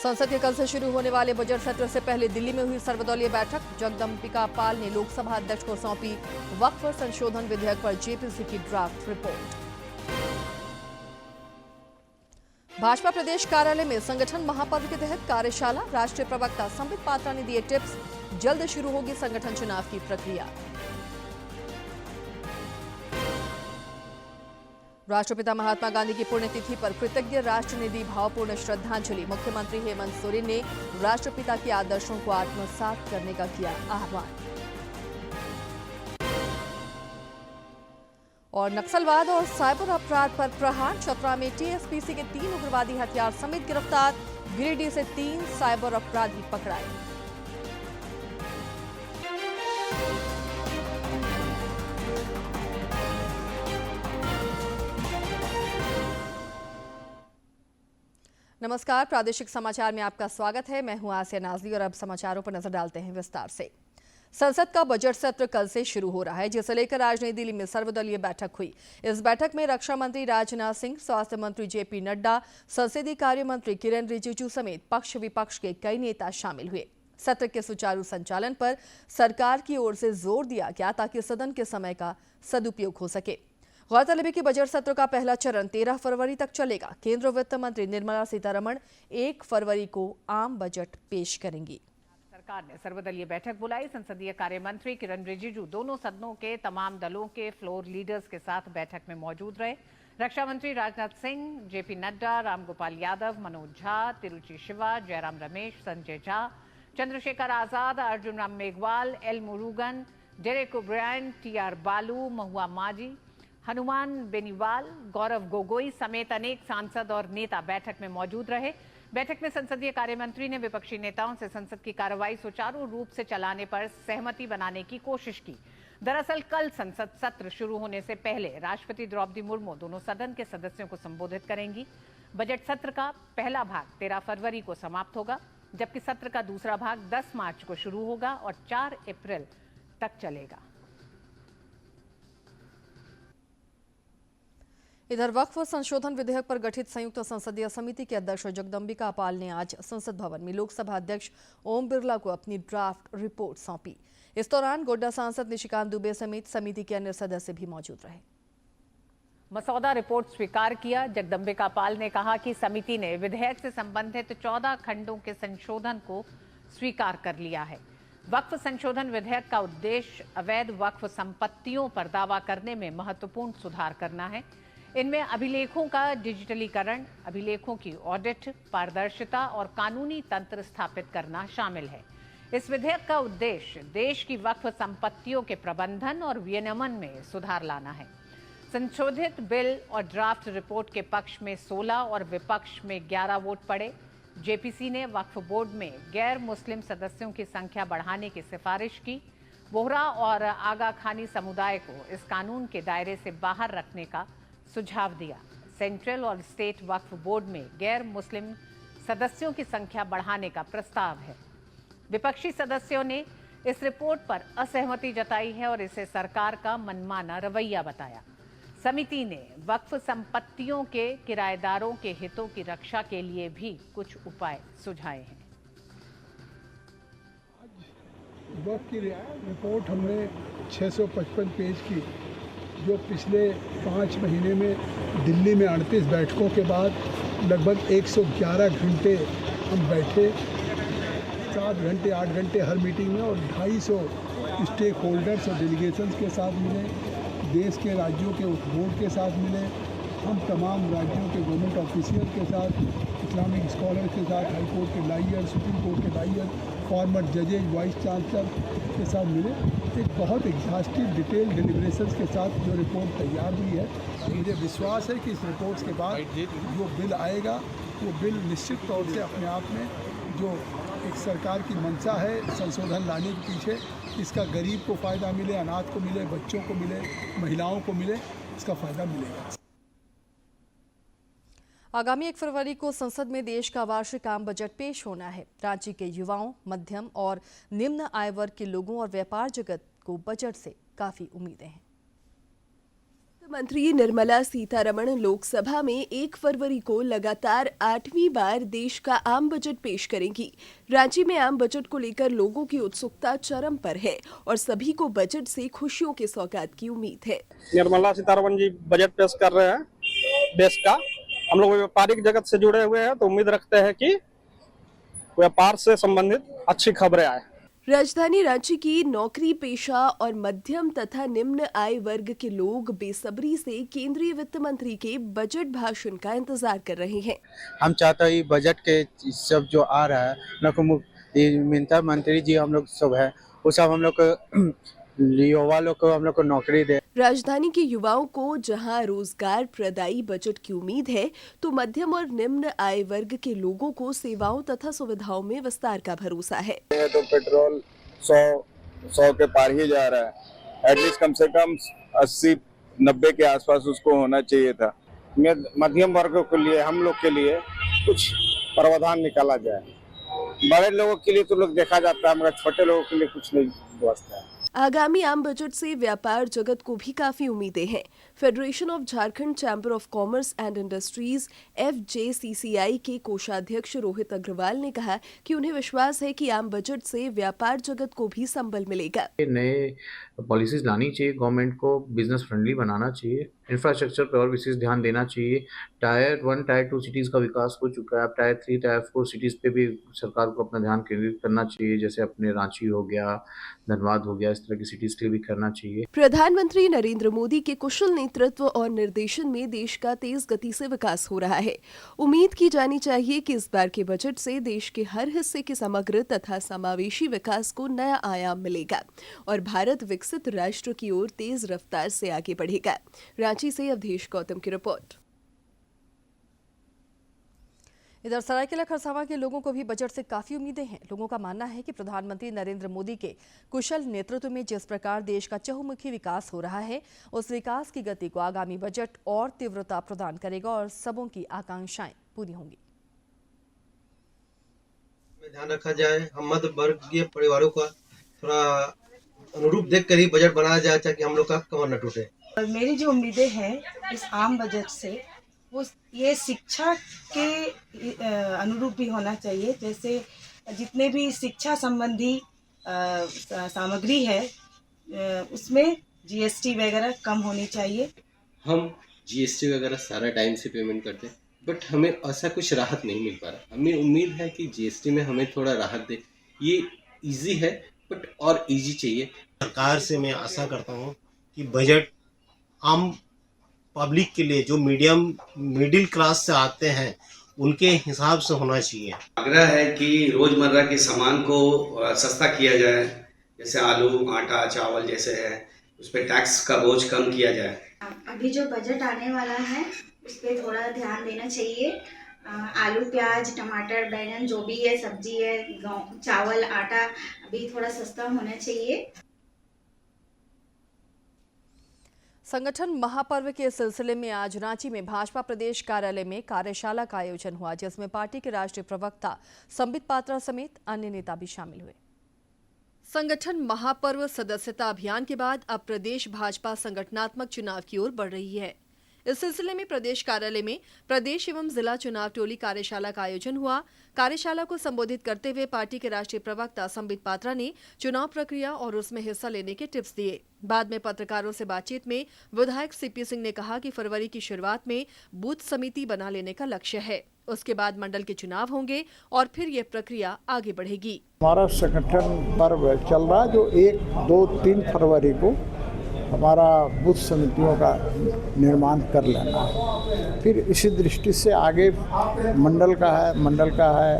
संसद के कल से शुरू होने वाले बजट सत्र से पहले दिल्ली में हुई सर्वदलीय बैठक। जगदम्बिका पाल ने लोकसभा अध्यक्ष को सौंपी वक्फ संशोधन विधेयक पर जेपीसी की ड्राफ्ट रिपोर्ट। भाजपा प्रदेश कार्यालय में संगठन महापर्व के तहत कार्यशाला। राष्ट्रीय प्रवक्ता संबित पात्रा ने दिए टिप्स। जल्द शुरू होगी संगठन चुनाव की प्रक्रिया। राष्ट्रपिता महात्मा गांधी की पुण्यतिथि पर कृतज्ञ राष्ट्र ने दी भावपूर्ण श्रद्धांजलि। मुख्यमंत्री हेमंत सोरेन ने राष्ट्रपिता के आदर्शों को आत्मसात करने का किया आह्वान। और नक्सलवाद और साइबर अपराध पर प्रहार। चतरा में टीएसपीसी के 3 उग्रवादी हथियार समेत गिरफ्तार। गिरिडीह से 3 साइबर अपराधी पकड़ाए। नमस्कार, प्रादेशिक समाचार में आपका स्वागत है। मैं हूं आसिया नाजली और अब समाचारों पर नजर डालते हैं विस्तार से। संसद का बजट सत्र कल से शुरू हो रहा है, जिसे लेकर आज नई दिल्ली में सर्वदलीय बैठक हुई। इस बैठक में रक्षा मंत्री राजनाथ सिंह, स्वास्थ्य मंत्री जेपी नड्डा, संसदीय कार्य मंत्री किरेन रिजिजू समेत पक्ष विपक्ष के कई नेता शामिल हुए। सत्र के सुचारू संचालन पर सरकार की ओर से जोर दिया गया ताकि सदन के समय का सदुपयोग हो सके। गौरतलब है कि बजट सत्र का पहला चरण 13 फरवरी तक चलेगा। केंद्रीय वित्त मंत्री निर्मला सीतारमण 1 फरवरी को आम बजट पेश करेंगी। सरकार ने सर्वदलीय बैठक बुलाई। संसदीय कार्य मंत्री किरेन रिजिजू दोनों सदनों के तमाम दलों के फ्लोर लीडर्स के साथ बैठक में मौजूद रहे। रक्षा मंत्री राजनाथ सिंह, जेपी नड्डा, रामगोपाल यादव, मनोज झा, तिरुचि शिवा, जयराम रमेश, संजय झा, चंद्रशेखर आजाद, अर्जुन राम मेघवाल, एल मुरुगन, डेरेक ओब्रायन, टीआर बालू, महुआ माझी, हनुमान बेनीवाल, गौरव गोगोई समेत अनेक सांसद और नेता बैठक में मौजूद रहे। बैठक में संसदीय कार्य मंत्री ने विपक्षी नेताओं से संसद की कार्रवाई सुचारू रूप से चलाने पर सहमति बनाने की कोशिश की। दरअसल कल संसद सत्र शुरू होने से पहले राष्ट्रपति द्रौपदी मुर्मू दोनों सदन के सदस्यों को संबोधित करेंगी। बजट सत्र का पहला भाग 13 फरवरी को समाप्त होगा, जबकि सत्र का दूसरा भाग 10 मार्च को शुरू होगा और 4 अप्रैल तक चलेगा। इधर वक्फ संशोधन विधेयक पर गठित संयुक्त संसदीय समिति के अध्यक्ष जगदम्बिका पाल ने आज संसद भवन में लोकसभा अध्यक्ष ओम बिरला को अपनी ड्राफ्ट रिपोर्ट सौंपी। इस दौरान गोड्डा सांसद निशिकांत दुबे समेत समिति के अन्य सदस्य भी मौजूद रहे। मसौदा रिपोर्ट स्वीकार किया। जगदम्बिका पाल ने कहा कि समिति ने विधेयक से संबंधित 14 खंडों के संशोधन को स्वीकार कर लिया है। वक्फ संशोधन विधेयक का उद्देश्य अवैध वक्फ संपत्तियों पर दावा करने में महत्वपूर्ण सुधार करना है। इनमें अभिलेखों का डिजिटलीकरण, अभिलेखों की ऑडिट, पारदर्शिता और कानूनी तंत्र स्थापित करना शामिल है। इस विधेयक का उद्देश्य देश की वक्फ संपत्तियों के प्रबंधन और विनियमन में सुधार लाना है। संशोधित बिल और ड्राफ्ट रिपोर्ट के पक्ष में 16 और विपक्ष में 11 वोट पड़े। जेपीसी ने वक्फ बोर्ड में गैर मुस्लिम सदस्यों की संख्या बढ़ाने की सिफारिश की। बोहरा और आगा खानी समुदाय को इस कानून के दायरे से बाहर रखने का सुझाव दिया। सेंट्रल और स्टेट वक्फ बोर्ड में गैर मुस्लिम सदस्यों की संख्या बढ़ाने का प्रस्ताव है। विपक्षी सदस्यों ने इस रिपोर्ट पर असहमति जताई है और इसे सरकार का मनमाना रवैया बताया। समिति ने वक्फ संपत्तियों के किराएदारों के हितों की रक्षा के लिए भी कुछ उपाय सुझाए हैं। वक्फ की रिपोर्ट हमने 655 पेज की, जो पिछले 5 महीने में दिल्ली में 38 बैठकों के बाद लगभग 111 घंटे हम बैठे, 7 घंटे 8 घंटे हर मीटिंग में, और 250 स्टेक होल्डर्स और डेलीगेशंस के साथ मिले, देश के राज्यों के बोर्ड के साथ मिले, हम तमाम राज्यों के गवर्नमेंट ऑफिशियल के साथ, इस्लामिक स्कॉलर के साथ, हाई कोर्ट के लायर, सुप्रीम कोर्ट के लायर, फॉर्मर जजेज, वाइस चांसलर के साथ मिले। एक बहुत एग्जॉस्टिव डिटेल डिलिब्रेशंस के साथ जो रिपोर्ट तैयार हुई है, मुझे विश्वास है कि इस रिपोर्ट के बाद जो बिल आएगा वो बिल निश्चित तौर से अपने आप में जो एक सरकार की मंशा है संशोधन लाने के पीछे, इसका गरीब को फ़ायदा मिले, अनाथ को मिले, बच्चों को मिले, महिलाओं को मिले, इसका फ़ायदा मिलेगा। आगामी 1 फरवरी को संसद में देश का वार्षिक आम बजट पेश होना है। राज्य के युवाओं, मध्यम और निम्न आय वर्ग के लोगों और व्यापार जगत को बजट से काफी उम्मीदें हैं। मंत्री निर्मला सीतारमण लोकसभा में 1 फरवरी को लगातार 8वीं बार देश का आम बजट पेश करेंगी। रांची में आम बजट को लेकर लोगों की उत्सुकता चरम पर है और सभी को बजट से खुशियों के सौगात की उम्मीद है। निर्मला सीतारमण जी बजट पेश कर रहे हैं देश का। हम लोग व्यापारिक जगत से जुड़े हुए हैं तो उम्मीद रखते हैं कि व्यापार से संबंधित अच्छी खबरें आए। राजधानी रांची की नौकरी पेशा और मध्यम तथा निम्न आय वर्ग के लोग बेसब्री से केंद्रीय वित्त मंत्री के बजट भाषण का इंतजार कर रहे हैं। हम चाहते हैं बजट के सब जो आ रहा है मिन्ता मंत्री जी हम लोग सब है वो सब हम लोग को युवा लोग को हम लोग को नौकरी दे। राजधानी के युवाओं को जहां रोजगार प्रदायी बजट की उम्मीद है तो मध्यम और निम्न आय वर्ग के लोगों को सेवाओं तथा सुविधाओं में विस्तार का भरोसा है। तो पेट्रोल 100 के पार ही जा रहा है। एटलीस्ट कम से कम 80-90 के आसपास उसको होना चाहिए था। मध्यम वर्ग के लिए हम लोग के लिए कुछ प्रावधान निकाला जाए। बड़े लोगों के लिए तो लोग देखा जाता है मगर छोटे लोगों के लिए कुछ नहीं व्यवस्था है। आगामी आम बजट से व्यापार जगत को भी काफी उम्मीदें हैं। Federation of Jharkhand chamber of commerce and industries FJCCI के कोषाध्यक्ष रोहित अग्रवाल ने कहा कि उन्हें विश्वास है कि आम बजट से व्यापार जगत को भी संबल मिलेगा। नए पॉलिसीज लानी चाहिए, गवर्नमेंट को बिजनेस फ्रेंडली बनाना चाहिए, इंफ्रास्ट्रक्चर पर और विशेष ध्यान देना चाहिए। टायर 1 टायर 2 सिटीज़ का विकास हो चुका है, अब टायर 3 टायर 4 सिटीज़ पे भी सरकार को अपना ध्यान केंद्रित करना चाहिए। जैसे अपने रांची हो गया, धनबाद हो गया, इस तरह की सिटीज़ के लिए भी करना चाहिए। प्रधानमंत्री नरेंद्र मोदी के कुशल नेतृत्व और निर्देशन में देश का तेज गति से विकास हो रहा है। उम्मीद की जानी चाहिए कि इस बार के बजट से देश के हर हिस्से के समग्र तथा समावेशी विकास को नया आयाम मिलेगा और भारत विकसित राष्ट्र की ओर तेज रफ्तार से आगे बढ़ेगा। रांची से अवधेश गौतम की रिपोर्ट। इधर सरायकेला खरसावां के लोगों को भी बजट से काफी उम्मीदें हैं। लोगों का मानना है कि प्रधानमंत्री नरेंद्र मोदी के कुशल नेतृत्व में जिस प्रकार देश का चहुमुखी विकास हो रहा है, उस विकास की गति को आगामी बजट और तीव्रता प्रदान करेगा और सबों की आकांक्षाएं पूरी होंगी। ध्यान रखा जाए, हम मध्य वर्गीय परिवारों का थोड़ा अनुरूप देखकर ही बजट बनाया जाए ताकि हम लोग का कमर न टूटे। मेरी जो उम्मीदें हैं इस आम बजट से वो ये शिक्षा के अनुरूप भी होना चाहिए। जैसे जितने भी शिक्षा संबंधी सामग्री है उसमें GST वगैरह कम होनी चाहिए। हम GST वगैरह सारा टाइम से पेमेंट करते हैं बट हमें ऐसा कुछ राहत नहीं मिल पा रहा। हमें उम्मीद है कि GST में हमें थोड़ा राहत दे। ये इजी है बट और इजी चाहिए। सरकार से मैं आशा करता हूँ कि बजट आम पब्लिक के लिए जो मिडिल क्लास से आते हैं उनके हिसाब से होना चाहिए। आग्रह है कि रोजमर्रा के सामान को सस्ता किया जाए, जैसे आलू, आटा, चावल जैसे है, उस पर टैक्स का बोझ कम किया जाए। अभी जो बजट आने वाला है उस पर थोड़ा ध्यान देना चाहिए। आलू, प्याज, टमाटर, बैंगन जो भी है, सब्जी है, चावल, आटा अभी थोड़ा सस्ता होना चाहिए। संगठन महापर्व के सिलसिले में आज रांची में भाजपा प्रदेश कार्यालय में कार्यशाला का आयोजन हुआ, जिसमें पार्टी के राष्ट्रीय प्रवक्ता संबित पात्रा समेत अन्य नेता भी शामिल हुए। संगठन महापर्व सदस्यता अभियान के बाद अब प्रदेश भाजपा संगठनात्मक चुनाव की ओर बढ़ रही है। इस सिलसिले में प्रदेश कार्यालय में प्रदेश एवं जिला चुनाव टोली कार्यशाला का आयोजन हुआ। कार्यशाला को संबोधित करते हुए पार्टी के राष्ट्रीय प्रवक्ता संबित पात्रा ने चुनाव प्रक्रिया और उसमें हिस्सा लेने के टिप्स दिए। बाद में पत्रकारों से बातचीत में विधायक CP सिंह ने कहा कि फरवरी की शुरुआत में बूथ समिति बना लेने का लक्ष्य है। उसके बाद मंडल के चुनाव होंगे और फिर ये प्रक्रिया आगे बढ़ेगी। हमारा संगठन पर्व चल रहा जो 1, 2, 3 फरवरी को हमारा बूथ समितियों का निर्माण कर लेना है। फिर इसी दृष्टि से आगे मंडल का है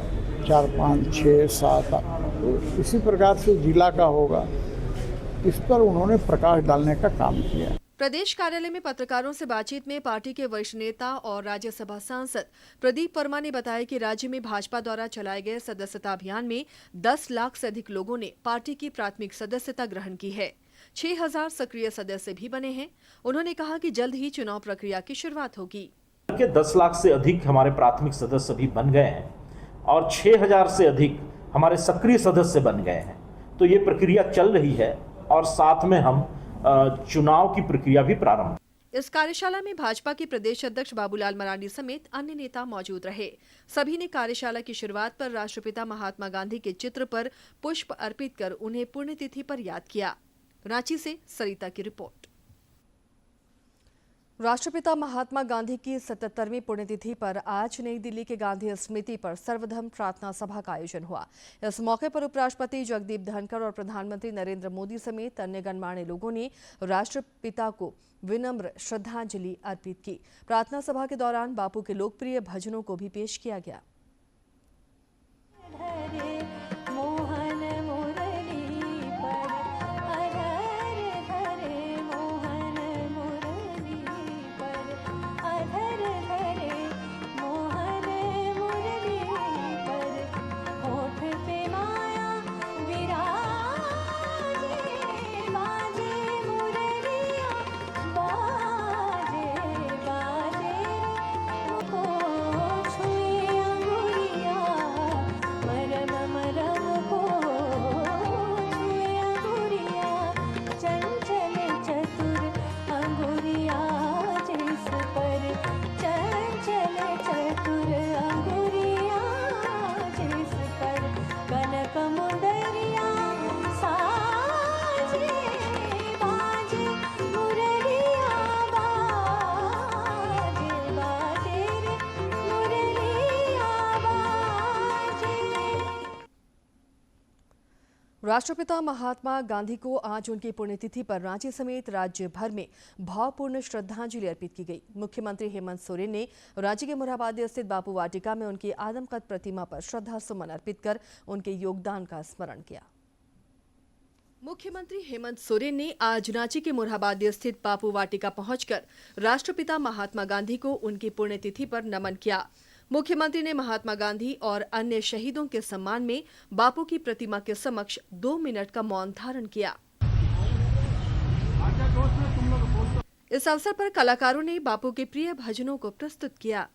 4, 5, 6, 7 तो इसी प्रकार से जिला का होगा। इस पर उन्होंने प्रकाश डालने का काम किया। प्रदेश कार्यालय में पत्रकारों से बातचीत में पार्टी के वरिष्ठ नेता और राज्यसभा सांसद प्रदीप वर्मा ने बताया कि राज्य में भाजपा द्वारा चलाए गए सदस्यता अभियान में 10 लाख से अधिक लोगों ने पार्टी की प्राथमिक सदस्यता ग्रहण की है। 6000 सक्रिय सदस्य भी बने हैं। उन्होंने कहा कि जल्द ही चुनाव प्रक्रिया की शुरुआत होगी। 10 लाख से अधिक हमारे प्राथमिक सदस्य भी बन गए हैं और 6000 से अधिक हमारे सक्रिय सदस्य बन गए हैं। तो ये प्रक्रिया चल रही है और साथ में हम चुनाव की प्रक्रिया भी प्रारंभ। इस कार्यशाला में भाजपा के प्रदेश अध्यक्ष बाबूलाल मरांडी समेत अन्य नेता मौजूद रहे। सभी ने कार्यशाला की शुरुआत पर राष्ट्रपिता महात्मा गांधी के चित्र पर पुष्प अर्पित कर उन्हें पुण्यतिथि पर याद किया। रांची से सरिता की रिपोर्ट। राष्ट्रपिता महात्मा गांधी की 77वीं पुण्यतिथि पर आज नई दिल्ली के गांधी स्मृति पर सर्वधर्म प्रार्थना सभा का आयोजन हुआ। इस मौके पर उपराष्ट्रपति जगदीप धनखड़ और प्रधानमंत्री नरेंद्र मोदी समेत अन्य गणमान्य लोगों ने राष्ट्रपिता को विनम्र श्रद्धांजलि अर्पित की। प्रार्थना सभा के दौरान बापू के लोकप्रिय भजनों को भी पेश किया गया। राष्ट्रपिता महात्मा गांधी को आज उनकी पुण्यतिथि पर रांची समेत राज्य भर में भावपूर्ण श्रद्धांजलि अर्पित की गई। मुख्यमंत्री हेमंत सोरेन ने रांची के मोरहाबादी स्थित बापू वाटिका में उनकी आदमकद प्रतिमा पर श्रद्धा सुमन अर्पित कर उनके योगदान का स्मरण किया। मुख्यमंत्री हेमंत सोरेन ने आज रांची के मोरहाबादी स्थित बापू वाटिका पहुंचकर राष्ट्रपिता महात्मा गांधी को उनकी पुण्यतिथि पर नमन किया। मुख्यमंत्री ने महात्मा गांधी और अन्य शहीदों के सम्मान में बापू की प्रतिमा के समक्ष 2 मिनट का मौन धारण किया। इस अवसर पर कलाकारों ने बापू के प्रिय भजनों को प्रस्तुत किया।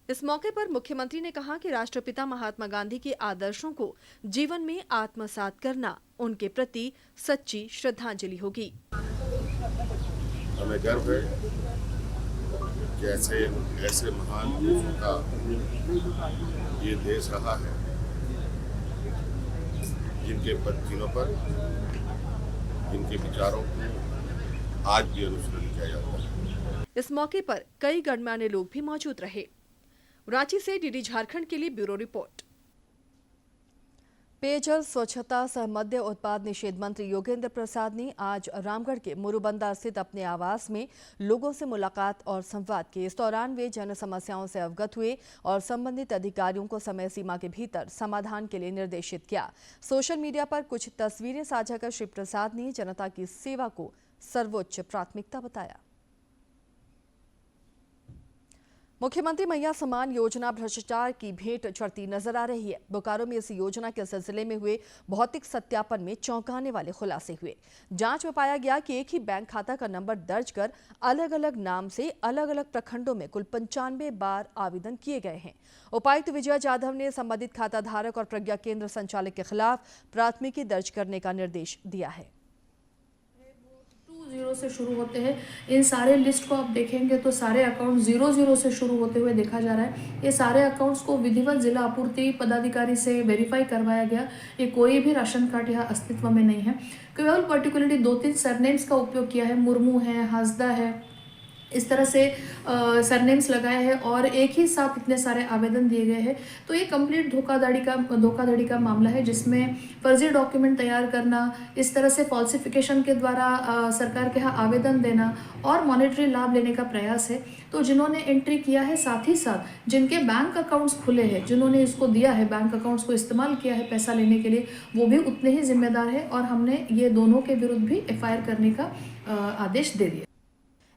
इस मौके पर मुख्यमंत्री ने कहा कि राष्ट्रपिता महात्मा गांधी के आदर्शों को जीवन में आत्मसात करना उनके प्रति सच्ची श्रद्धांजलि होगी। हमें गर्व है कि ऐसे महान पुरुषों का ये देश रहा है जिनके पत्तियों पर जिनके विचारों को आज भी अनुसरण किया जाता है। इस मौके पर कई गणमान्य लोग भी मौजूद रहे। रांची से डीडी झारखंड के लिए ब्यूरो रिपोर्ट। पेयजल स्वच्छता सह मद्य उत्पाद निषेध मंत्री योगेंद्र प्रसाद ने आज रामगढ़ के मुरुबंदा स्थित अपने आवास में लोगों से मुलाकात और संवाद की। इस दौरान वे जन समस्याओं से अवगत हुए और संबंधित अधिकारियों को समय सीमा के भीतर समाधान के लिए निर्देशित किया। सोशल मीडिया पर कुछ तस्वीरें साझा कर श्री प्रसाद ने जनता की सेवा को सर्वोच्च प्राथमिकता बताया। मुख्यमंत्री मैया सम्मान योजना भ्रष्टाचार की भेंट चढ़ती नजर आ रही है। बोकारो में इस योजना के सिलसिले में हुए भौतिक सत्यापन में चौंकाने वाले खुलासे हुए। जांच में पाया गया कि एक ही बैंक खाता का नंबर दर्ज कर अलग अलग नाम से अलग अलग प्रखंडों में कुल 95 बार आवेदन किए गए हैं। उपायुक्त विजय जाधव ने संबंधित खाता धारक और प्रज्ञा केंद्र संचालक के खिलाफ प्राथमिकी दर्ज करने का निर्देश दिया है। 0 से शुरू होते हैं। इन सारे लिस्ट को आप देखेंगे तो सारे अकाउंट 00 से शुरू होते हुए देखा जा रहा है। ये सारे अकाउंट्स को विधिवत जिला आपूर्ति पदाधिकारी से वेरीफाई करवाया गया। ये कोई भी राशन कार्ड यहाँ अस्तित्व में नहीं है। केवल पर्टिकुलरली 2-3 सरनेम्स का उपयोग किया है। मुर्मू है, हासदा है, इस तरह से सरनेम्स लगाए हैं और एक ही साथ इतने सारे आवेदन दिए गए हैं। तो ये कंप्लीट धोखाधड़ी का मामला है, जिसमें फर्जी डॉक्यूमेंट तैयार करना, इस तरह से फॉल्सिफिकेशन के द्वारा सरकार के यहाँ आवेदन देना और मॉनेटरी लाभ लेने का प्रयास है। तो जिन्होंने एंट्री किया है, साथ ही साथ जिनके बैंक अकाउंट्स खुले हैं, जिन्होंने इसको दिया है, बैंक अकाउंट्स को इस्तेमाल किया है पैसा लेने के लिए, वो भी उतने ही जिम्मेदार है और हमने ये दोनों के विरुद्ध भी FIR करने का आदेश दे दिया।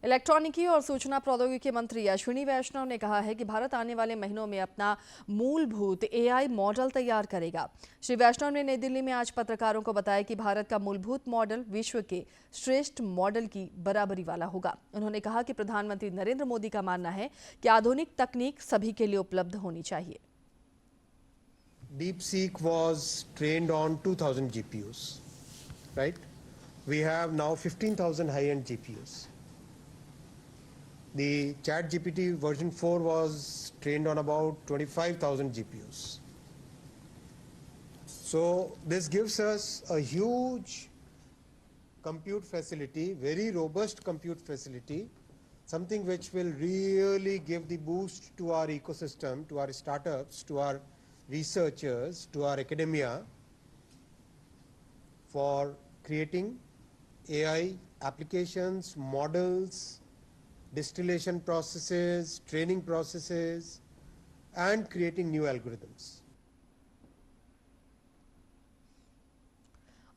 इलेक्ट्रॉनिकी और सूचना प्रौद्योगिकी मंत्री अश्विनी वैष्णव ने कहा है कि भारत आने वाले महीनों में अपना मूलभूत एआई मॉडल तैयार करेगा। श्री वैष्णव ने नई दिल्ली में आज पत्रकारों को बताया कि भारत का मूलभूत मॉडल विश्व के श्रेष्ठ मॉडल की बराबरी वाला होगा। उन्होंने कहा कि प्रधानमंत्री नरेंद्र मोदी का मानना है कि आधुनिक तकनीक सभी के लिए उपलब्ध होनी चाहिए। DeepSeek was trained on 2000 GPUs, right? We have now 15,000 high-end GPUs. The ChatGPT version 4 was trained on about 25,000 GPUs. So this gives us a huge compute facility, very robust compute facility, something which will really give the boost to our ecosystem, to our startups, to our researchers, to our academia for creating AI applications, models, distillation processes, training processes, and creating new algorithms.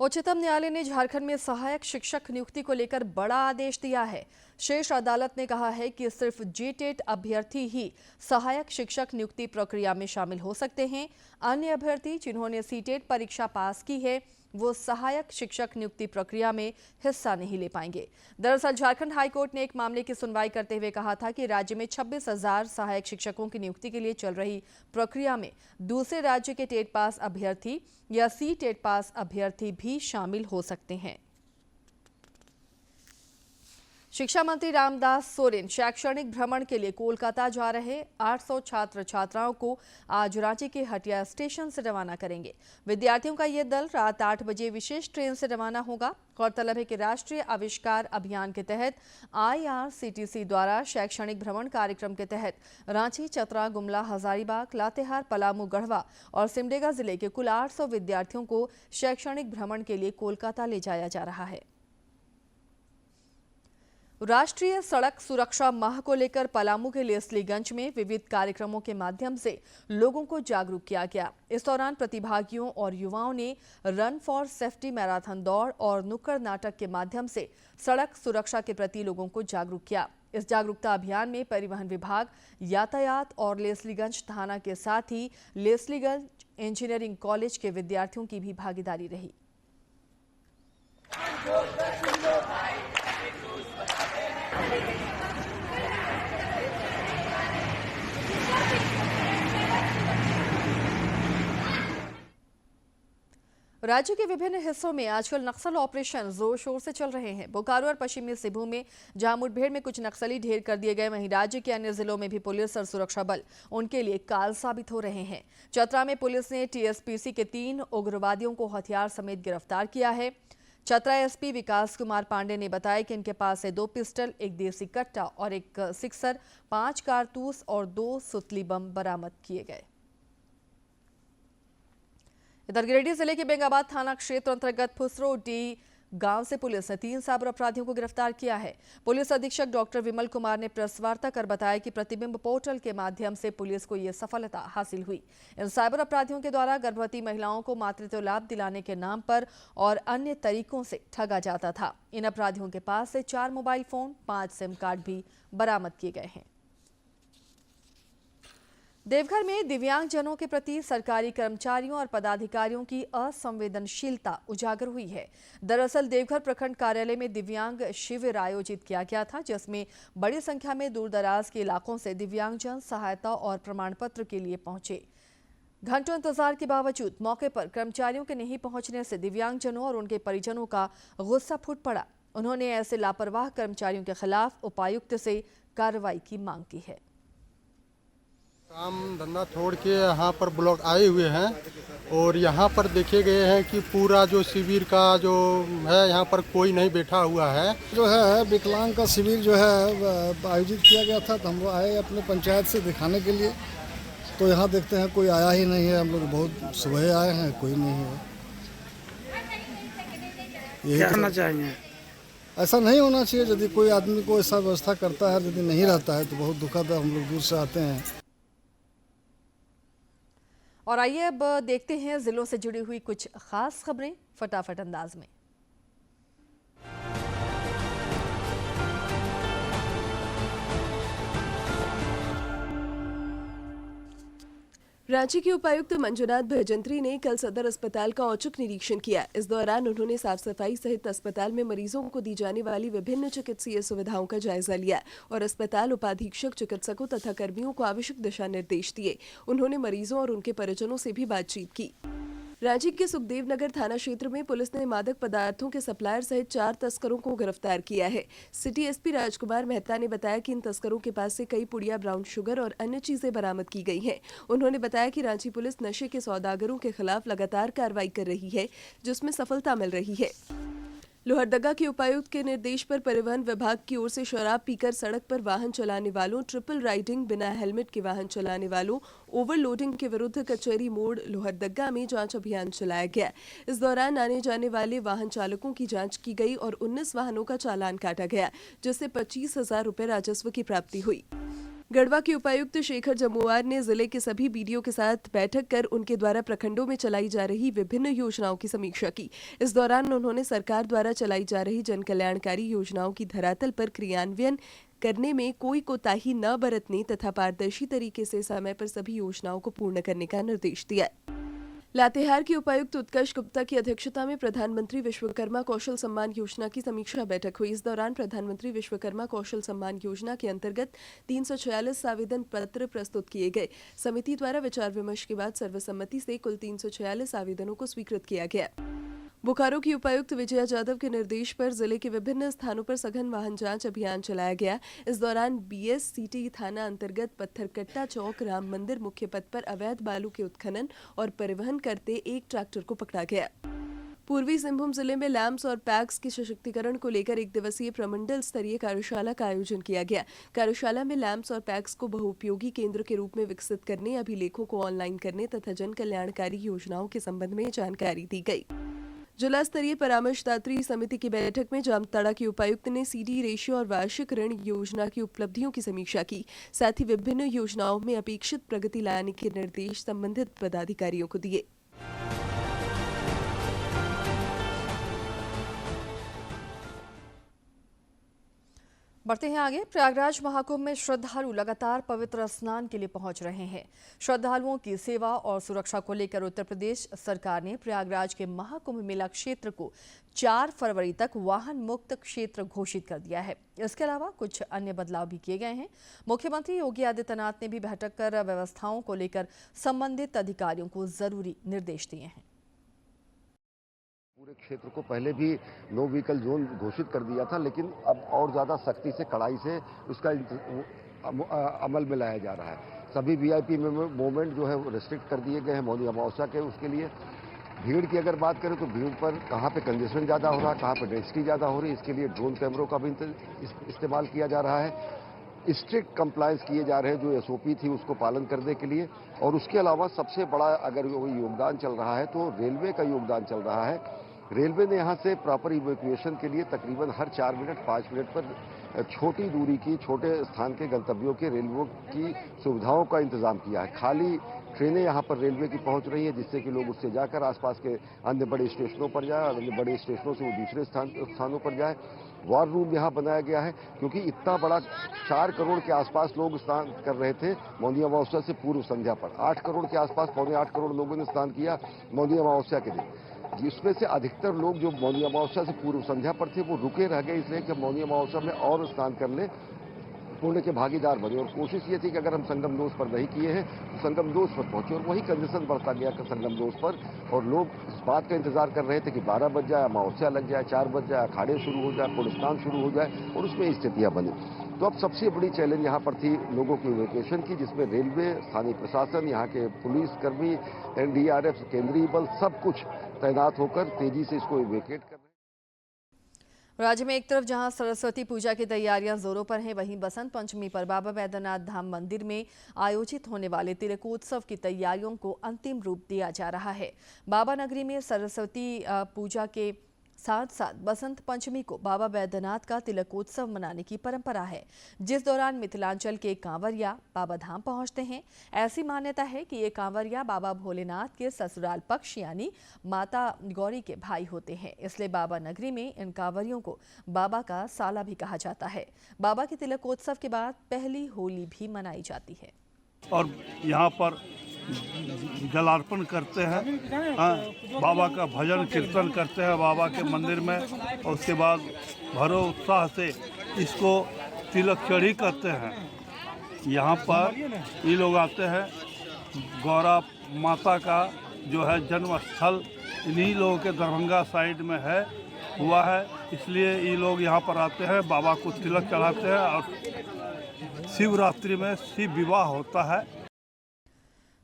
उच्चतम न्यायालय ने झारखंड में सहायक शिक्षक नियुक्ति को लेकर बड़ा आदेश दिया है। शीर्ष अदालत ने कहा है कि सिर्फ जेटेट अभ्यर्थी ही सहायक शिक्षक नियुक्ति प्रक्रिया में शामिल हो सकते हैं। अन्य अभ्यर्थी जिन्होंने सीटेट परीक्षा पास की है वो सहायक शिक्षक नियुक्ति प्रक्रिया में हिस्सा नहीं ले पाएंगे। दरअसल झारखंड हाईकोर्ट ने एक मामले की सुनवाई करते हुए कहा था कि राज्य में 26,000 सहायक शिक्षकों की नियुक्ति के लिए चल रही प्रक्रिया में दूसरे राज्य के टेट पास अभ्यर्थी या सी टेट पास अभ्यर्थी भी शामिल हो सकते हैं। शिक्षा मंत्री रामदास सोरेन शैक्षणिक भ्रमण के लिए कोलकाता जा रहे 800 छात्र छात्राओं को आज रांची के हटिया स्टेशन से रवाना करेंगे। विद्यार्थियों का यह दल रात 8 बजे विशेष ट्रेन से रवाना होगा। गौरतलब है कि राष्ट्रीय आविष्कार अभियान के तहत IRCTC द्वारा शैक्षणिक भ्रमण कार्यक्रम के तहत रांची, चतरा, गुमला, हजारीबाग, लातेहार, पलामू, गढ़वा और सिमडेगा जिले के कुल 800 विद्यार्थियों को शैक्षणिक भ्रमण के लिए कोलकाता ले जाया जा रहा है। राष्ट्रीय सड़क सुरक्षा माह को लेकर पलामू के लेस्लीगंज में विविध कार्यक्रमों के माध्यम से लोगों को जागरूक किया गया। इस दौरान प्रतिभागियों और युवाओं ने रन फॉर सेफ्टी मैराथन दौड़ और नुक्कड़ नाटक के माध्यम से सड़क सुरक्षा के प्रति लोगों को जागरूक किया। इस जागरूकता अभियान में परिवहन विभाग, यातायात और लेस्लीगंज थाना के साथ ही लेस्लीगंज इंजीनियरिंग कॉलेज के विद्यार्थियों की भी भागीदारी रही। राज्य के विभिन्न हिस्सों में आजकल नक्सल ऑपरेशन जोर शोर से चल रहे हैं। बोकारो और पश्चिमी सिंहभूम में जहां मुठभेड़ में कुछ नक्सली ढेर कर दिए गए, वहीं राज्य के अन्य जिलों में भी पुलिस और सुरक्षा बल उनके लिए काल साबित हो रहे हैं। चतरा में पुलिस ने TSPC के 3 उग्रवादियों को हथियार समेत गिरफ्तार किया है। चतरा SP विकास कुमार पांडे ने बताया कि इनके पास से 2 पिस्टल, 1 देसी कट्टा और 1 सिक्सर, 5 कारतूस और 2 सुतली बम बरामद किए गए। इधर गिरिडीह जिले के बेंगाबाद थाना क्षेत्र अंतर्गत फुसरोडी गांव से पुलिस ने 3 साइबर अपराधियों को गिरफ्तार किया है। पुलिस अधीक्षक डॉक्टर विमल कुमार ने प्रेस वार्ता कर बताया कि प्रतिबिंब पोर्टल के माध्यम से पुलिस को यह सफलता हासिल हुई। इन साइबर अपराधियों के द्वारा गर्भवती महिलाओं को मातृत्व लाभ दिलाने के नाम पर और अन्य तरीकों से ठगा जाता था। इन अपराधियों के पास से 4 मोबाइल फोन, 5 सिम कार्ड भी बरामद किए गए हैं। देवघर में दिव्यांगजनों के प्रति सरकारी कर्मचारियों और पदाधिकारियों की असंवेदनशीलता उजागर हुई है। दरअसल देवघर प्रखंड कार्यालय में दिव्यांग शिविर आयोजित किया गया था, जिसमें बड़ी संख्या में दूरदराज के इलाकों से दिव्यांगजन सहायता और प्रमाण पत्र के लिए पहुंचे। घंटों इंतजार के बावजूद मौके पर कर्मचारियों के नहीं पहुंचने से दिव्यांगजनों और उनके परिजनों का गुस्सा फूट पड़ा। उन्होंने ऐसे लापरवाह कर्मचारियों के खिलाफ उपायुक्त से कार्रवाई की मांग की है। काम धंधा छोड़ के यहाँ पर ब्लॉक आए हुए हैं और यहाँ पर देखे गए हैं कि पूरा जो शिविर का जो है यहाँ पर कोई नहीं बैठा हुआ है। जो है विकलांग का शिविर जो है आयोजित किया गया था, तो हम लोग आए अपने पंचायत से दिखाने के लिए, तो यहाँ देखते हैं कोई आया ही नहीं है। हम लोग बहुत सुबह आए हैं, कोई नहीं है। क्या करना चाहिए? ऐसा नहीं होना चाहिए। यदि कोई आदमी को ऐसा व्यवस्था करता है, यदि नहीं रहता है तो बहुत दुखद है। हम लोग दूर से आते हैं। और आइए अब देखते हैं जिलों से जुड़ी हुई कुछ खास खबरें फटाफट अंदाज में। रांची के उपायुक्त मंजुनाथ भजंत्री ने कल सदर अस्पताल का औचक निरीक्षण किया। इस दौरान उन्होंने साफ सफाई सहित अस्पताल में मरीजों को दी जाने वाली विभिन्न चिकित्सीय सुविधाओं का जायजा लिया और अस्पताल उपाधीक्षक, चिकित्सकों तथा कर्मियों को आवश्यक दिशा निर्देश दिए। उन्होंने मरीजों और उनके परिजनों से भी बातचीत की। रांची के सुखदेव नगर थाना क्षेत्र में पुलिस ने मादक पदार्थों के सप्लायर सहित 4 तस्करों को गिरफ्तार किया है। सिटी एसपी राजकुमार मेहता ने बताया कि इन तस्करों के पास से कई पुड़िया ब्राउन शुगर और अन्य चीजें बरामद की गई हैं। उन्होंने बताया कि रांची पुलिस नशे के सौदागरों के खिलाफ लगातार कार्रवाई कर रही है, जिसमें सफलता मिल रही है। लोहरदगा के उपायुक्त के निर्देश पर परिवहन विभाग की ओर से शराब पीकर सड़क पर वाहन चलाने वालों, ट्रिपल राइडिंग, बिना हेलमेट के वाहन चलाने वालों, ओवरलोडिंग के विरुद्ध कचहरी मोड़ लोहरदगा में जांच अभियान चलाया गया। इस दौरान आने जाने वाले वाहन चालकों की जांच की गई और 19 वाहनों का चालान काटा गया, जिससे 25,000 रुपए राजस्व की प्राप्ति हुई। गढ़वा के उपायुक्त शेखर जमुआर ने जिले के सभी बीडीओ के साथ बैठक कर उनके द्वारा प्रखंडों में चलाई जा रही विभिन्न योजनाओं की समीक्षा की। इस दौरान उन्होंने सरकार द्वारा चलाई जा रही जन कल्याणकारी योजनाओं की धरातल पर क्रियान्वयन करने में कोई कोताही न बरतने तथा पारदर्शी तरीके से समय पर सभी योजनाओं को पूर्ण करने का निर्देश दिया। लातेहार के उपायुक्त उत्कर्ष गुप्ता की अध्यक्षता में प्रधानमंत्री विश्वकर्मा कौशल सम्मान योजना की समीक्षा बैठक हुई। इस दौरान प्रधानमंत्री विश्वकर्मा कौशल सम्मान योजना के अंतर्गत 346 आवेदन पत्र प्रस्तुत किए गए। समिति द्वारा विचार विमर्श के बाद सर्वसम्मति से कुल 346 आवेदनों को स्वीकृत किया गया। बोकारो की उपायुक्त विजया यादव के निर्देश पर जिले के विभिन्न स्थानों पर सघन वाहन जांच अभियान चलाया गया। इस दौरान बीएससीटी थाना अंतर्गत पत्थरकट्टा चौक राम मंदिर मुख्य पथ पर अवैध बालू के उत्खनन और परिवहन करते एक ट्रैक्टर को पकड़ा गया। पूर्वी सिंहभूम जिले में लैम्प्स और पैक्स के सशक्तिकरण को लेकर 1 दिवसीय प्रमंडल स्तरीय कार्यशाला का आयोजन किया गया। कार्यशाला में लैम्प्स और पैक्स को बहुउपयोगी केंद्र के रूप में विकसित करने, अभिलेखों को ऑनलाइन करने तथा जन कल्याणकारी योजनाओं के संबंध में जानकारी दी गई। जिला स्तरीय परामर्शदात्री समिति की बैठक में जामताड़ा के उपायुक्त ने सीडी रेशियो और वार्षिक ऋण योजना की उपलब्धियों की समीक्षा की। साथ ही विभिन्न योजनाओं में अपेक्षित प्रगति लाने के निर्देश संबंधित पदाधिकारियों को दिए। बढ़ते हैं आगे। प्रयागराज महाकुंभ में श्रद्धालु लगातार पवित्र स्नान के लिए पहुंच रहे हैं। श्रद्धालुओं की सेवा और सुरक्षा को लेकर उत्तर प्रदेश सरकार ने प्रयागराज के महाकुंभ मेला क्षेत्र को 4 फरवरी तक वाहन मुक्त क्षेत्र घोषित कर दिया है। इसके अलावा कुछ अन्य बदलाव भी किए गए हैं। मुख्यमंत्री योगी आदित्यनाथ ने भी बैठक कर व्यवस्थाओं को लेकर संबंधित अधिकारियों को जरूरी निर्देश दिए हैं। पूरे क्षेत्र को पहले भी नो व्हीकल जोन घोषित कर दिया था, लेकिन अब और ज़्यादा सख्ती से, कड़ाई से उसका अमल में लाया जा रहा है। सभी वीआईपी मूवमेंट जो है वो रिस्ट्रिक्ट कर दिए गए हैं मौनी अमावस्या के। उसके लिए भीड़ की अगर बात करें तो भीड़ पर कहाँ पे कंजेशन ज़्यादा हो रहा है, कहाँ पे डेंसिटी ज़्यादा हो रही है, इसके लिए ड्रोन कैमरों का भी इस्तेमाल किया जा रहा है। स्ट्रिक्ट कंप्लायंस किए जा रहे हैं, जो एसओपी थी उसको पालन करने के लिए। और उसके अलावा सबसे बड़ा अगर योगदान चल रहा है तो रेलवे का योगदान चल रहा है। रेलवे ने यहाँ से प्रॉपर इवैक्यूएशन के लिए तकरीबन हर 4 मिनट 5 मिनट पर छोटी दूरी की, छोटे स्थान के गंतव्यों के रेलवे की सुविधाओं का इंतजाम किया है। खाली ट्रेनें यहाँ पर रेलवे की पहुँच रही हैं, जिससे कि लोग उससे जाकर आसपास के अन्य बड़े स्टेशनों पर जाए, अन्य बड़े स्टेशनों से वो दूसरे स्थानों पर जाए। वॉर रूम यहाँ बनाया गया है, क्योंकि इतना बड़ा 4 करोड़ के आसपास लोग स्नान कर रहे थे मौनी अमावस्या से पूर्व संध्या पर। 8 करोड़ के आसपास, पौने 8 करोड़ लोगों ने स्नान किया मौनी अमावस्या के दिन, जिसमें से अधिकतर लोग जो मौनी अमावस्या से पूर्व संध्या पर थे वो रुके रह गए, इसलिए कि मौनी अमावस्या में और स्नान कर ले, पुण्य के भागीदार बने। और कोशिश ये थी कि अगर हम संगम दोष पर नहीं किए हैं तो संगम दोष पर पहुंचे, और वही कंजेशन बढ़ता गया संगम दोष पर। और लोग इस बात का इंतजार कर रहे थे कि 12 बज जाए, अमावस्या लग जाए, 4 बज जाए, अखाड़े शुरू हो जाए, पुण्य स्नान शुरू हो जाए, और उसमें स्थितियां बनी। तो अब सबसे बड़ी चैलेंज यहाँ पर थी लोगों की इवैक्यूएशन की, जिसमें रेलवे, स्थानीय प्रशासन, यहाँ के पुलिसकर्मी, एनडीआरएफ, केंद्रीय बल सब कुछ तैनात होकर तेजी से इसको इवैक्यूएट कर रहे हैं। राज्य में एक तरफ जहां सरस्वती पूजा की तैयारियां जोरों पर हैं, वहीं बसंत पंचमी पर बाबा बैद्यनाथ धाम मंदिर में आयोजित होने वाले तिलकोत्सव की तैयारियों को अंतिम रूप दिया जा रहा है। बाबा नगरी में सरस्वती पूजा के साथ साथ बसंत पंचमी को बाबा बैद्यनाथ का तिलकोत्सव मनाने की परंपरा है, जिस दौरान मिथिलांचल के कांवरिया बाबा धाम पहुंचते हैं। ऐसी मान्यता है कि ये कांवरिया बाबा भोलेनाथ के ससुराल पक्ष यानी माता गौरी के भाई होते हैं, इसलिए बाबा नगरी में इन कांवरियों को बाबा का साला भी कहा जाता है। बाबा के तिलकोत्सव के बाद पहली होली भी मनाई जाती है। और यहाँ पर जलार्पण करते हैं, बाबा का भजन कीर्तन करते हैं बाबा के मंदिर में, और उसके बाद भरो उत्साह से इसको तिलक चढ़ी करते हैं। यहाँ पर ये लोग आते हैं, गौरा माता का जो है जन्म स्थल इन्हीं लोगों के दरभंगा साइड में हुआ है, इसलिए ये लोग यहाँ पर आते हैं, बाबा को तिलक चढ़ाते हैं और शिवरात्रि में शिव विवाह होता है।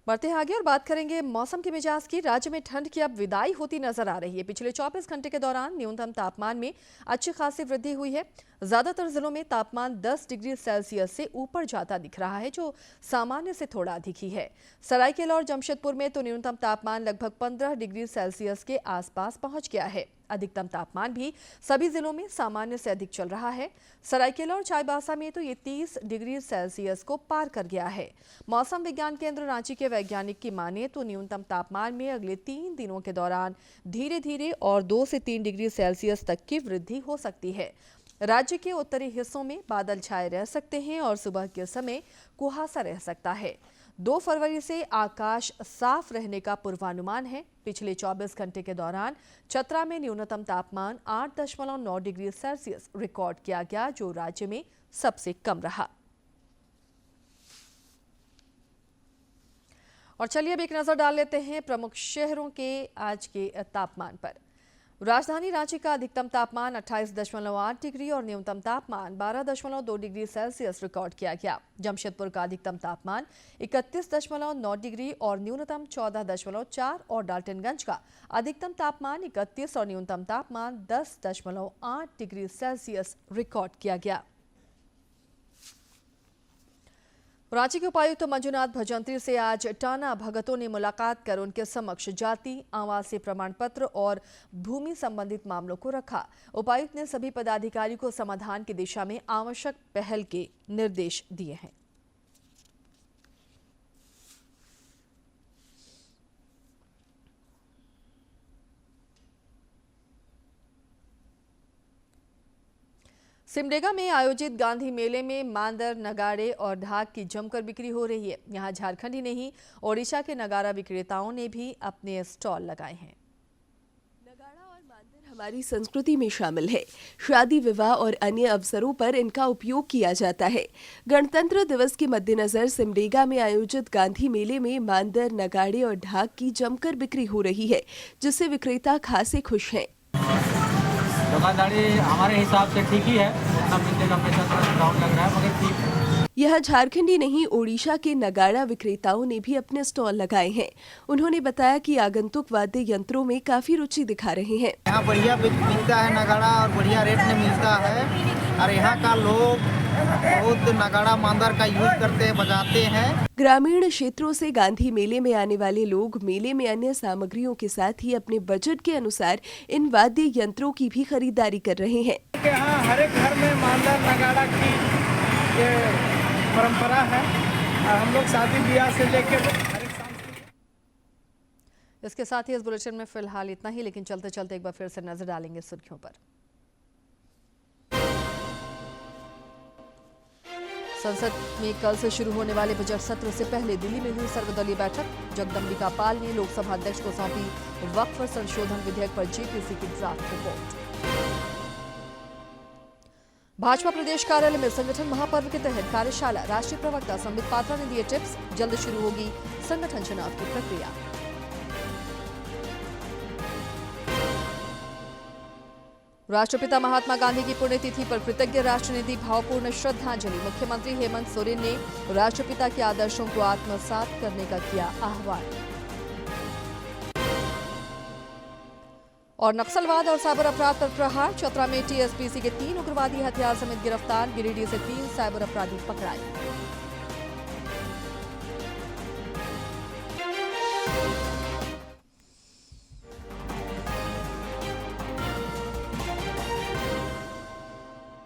बढ़ते हैं आगे और बात करेंगे मौसम के मिजाज की। राज्य में ठंड की अब विदाई होती नजर आ रही है। पिछले 24 घंटे के दौरान न्यूनतम तापमान में अच्छी खासी वृद्धि हुई है। ज्यादातर जिलों में तापमान 10 डिग्री सेल्सियस से ऊपर जाता दिख रहा है, जो सामान्य से थोड़ा अधिक ही है। सरायकेला और जमशेदपुर में तो न्यूनतम तापमान लगभग 15 डिग्री सेल्सियस के आसपास पहुंच गया है। अधिकतम तापमान भी सभी जिलों में सामान्य से अधिक चल रहा है। सरायकेला और चाईबासा में तो ये 30 डिग्री सेल्सियस को पार कर गया है। मौसम विज्ञान केंद्र रांची के वैज्ञानिक की माने तो न्यूनतम तापमान में अगले 3 दिनों के दौरान धीरे धीरे और 2 से 3 डिग्री सेल्सियस तक की वृद्धि हो सकती है। राज्य के उत्तरी हिस्सों में बादल छाए रह सकते हैं और सुबह के समय कुहासा रह सकता है। 2 फरवरी से आकाश साफ रहने का पूर्वानुमान है। पिछले 24 घंटे के दौरान चतरा में न्यूनतम तापमान 8.9 डिग्री सेल्सियस रिकॉर्ड किया गया, जो राज्य में सबसे कम रहा। और चलिए अब एक नजर डाल लेते हैं प्रमुख शहरों के आज के तापमान पर। राजधानी रांची का अधिकतम तापमान 28.8 डिग्री और न्यूनतम तापमान 12.2 डिग्री सेल्सियस रिकॉर्ड किया गया। जमशेदपुर का अधिकतम तापमान 31.9 डिग्री और न्यूनतम 14.4 और डाल्टनगंज का अधिकतम तापमान 31 और न्यूनतम तापमान 10.8 डिग्री सेल्सियस रिकॉर्ड किया गया। रांची के उपायुक्त मंजुनाथ भजंत्री से आज टाना भगतों ने मुलाकात कर उनके समक्ष जाति, आवासीय प्रमाण पत्र और भूमि संबंधित मामलों को रखा। उपायुक्त ने सभी पदाधिकारियों को समाधान की दिशा में आवश्यक पहल के निर्देश दिए हैं। सिमडेगा में आयोजित गांधी मेले में मांदर, नगाड़े और ढाक की जमकर बिक्री हो रही है। यहां झारखंड ही नहीं, ओडिशा के नगाड़ा विक्रेताओं ने भी अपने स्टॉल लगाए हैं। नगाड़ा और मांदर हमारी संस्कृति में शामिल है। शादी, विवाह और अन्य अवसरों पर इनका उपयोग किया जाता है। गणतंत्र दिवस के मद्देनजर सिमडेगा में आयोजित गांधी मेले में मांदर, नगाड़े और ढाक की जमकर बिक्री हो रही है, जिससे विक्रेता खासे खुश हैं। दुकानदारी हमारे हिसाब से ठीक ही है, उतना मिलने का पैसा थोड़ा डाउन लग रहा है, मगर ठीक है। यह झारखंड ही नहीं, ओडिशा के नगाड़ा विक्रेताओं ने भी अपने स्टॉल लगाए हैं। उन्होंने बताया कि आगंतुक वाद्य यंत्रों में काफी रुचि दिखा रहे हैं। यहाँ बढ़िया मिलता है नगाड़ा और बढ़िया रेट में मिलता है, और यहाँ का लोग बहुत नगाड़ा मांदर का यूज करते हैं, बजाते हैं। ग्रामीण क्षेत्रों से गांधी मेले में आने वाले लोग मेले में अन्य सामग्रियों के साथ ही अपने बजट के अनुसार इन वाद्य यंत्रों की भी खरीदारी कर रहे हैं। यहाँ हर एक घर में मांदर नगाड़ा की ये परंपरा है, और हम लोग शादी ब्याह से लेकर इसके साथ ही इस बुलेटिन में फिलहाल इतना ही, लेकिन चलते चलते एक बार फिर से नजर डालेंगे सुर्खियों पर। संसद में कल से शुरू होने वाले बजट सत्र से पहले दिल्ली में हुई सर्वदलीय बैठक। जगदम्बिका पाल ने लोकसभा अध्यक्ष को सौंपी वक्फ संशोधन विधेयक पर जेपीसी की ड्राफ्ट रिपोर्ट। भाजपा प्रदेश कार्यालय में संगठन महापर्व के तहत कार्यशाला। राष्ट्रीय प्रवक्ता संबित पात्रा ने दिए टिप्स। जल्द शुरू होगी संगठन चुनाव की प्रक्रिया। राष्ट्रपिता महात्मा गांधी की पुण्यतिथि पर कृतज्ञ राष्ट्र ने दी भावपूर्ण श्रद्धांजलि। मुख्यमंत्री हेमंत सोरेन ने राष्ट्रपिता के आदर्शों को आत्मसात करने का किया आह्वान। और नक्सलवाद और साइबर अपराध पर प्रहार। चतरा में टीएसपीसी के 3 उग्रवादी हथियार समेत गिरफ्तार। गिरिडीह से 3 साइबर अपराधी पकड़ाए।